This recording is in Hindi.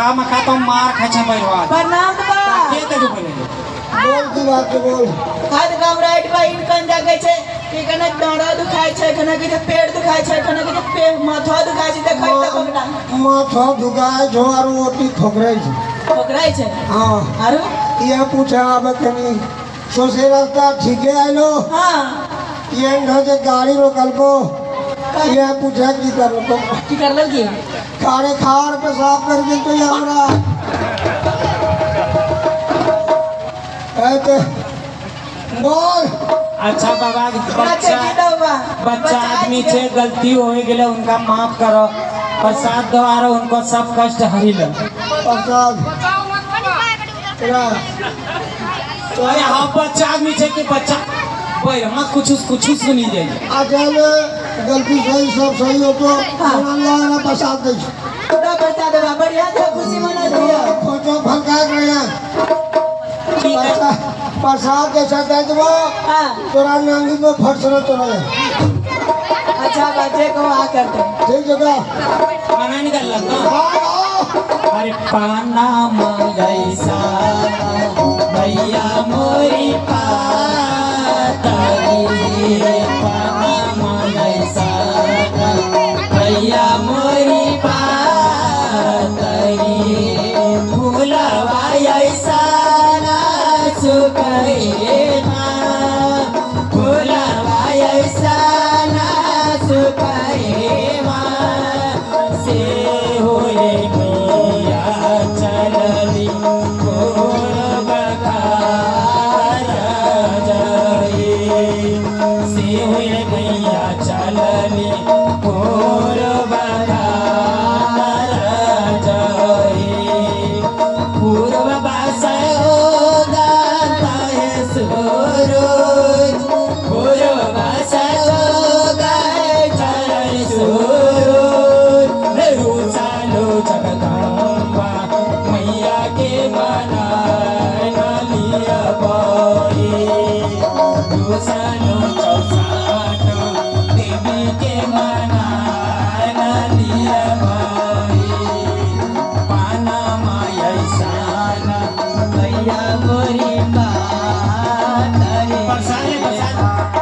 बड़ा मखा तो मार खचा बैठवा प्रणाम बा के ते जो बोले बोल की बात है बोल खाद घबराइट बा इनकन जागे छे कि कने डांडा दुखाय छे कने के पेट दुखाय छे कने के पेट माथा दुखाय छे देखै त बगड़ा माथा दुखाय जो और ओटी ठोकराई छे ठोकराय छे हां आरो ये पूछा अब कनी सोसे रास्ता ठीक है आइलो हां ये घर से गाड़ी रोकल को ये पूछा की कर लो की कर लगी खारे खार पे साफ कर दे तो ये हमरा ऐते बोल अच्छा बाबा बच्चा बच्चा आदमी से गलती हो गेले उनका माफ करो प्रसाद द्वारा उनको सब कष्ट हरिल प्रसाद तेरा अरे हाँ बच्चा आदमी से कि बच्चा भाई मत कुछ सुनी जाइए अचल गलती सही सब सही हो तो अल्लाह ने प्रसाद दे खुदा प्रसाद बा बढ़िया तो खुशी मना दिया फोटो फलका गया प्रसाद जैसा दे दो हां तोरा नांगी में फटसना चला अच्छा बच्चे को आ करते ठीक जगह खाना निकल लगा अरे पाना मंगैसा भैया मोरी पातरी पाना मंगैसा भैया मोरी पातरी फूलवा ऐसा ना सुखे ना फूलवा ऐसा ना सुखे से होए मैया चलली घोर बखार जाए से होए मैया चलली घोर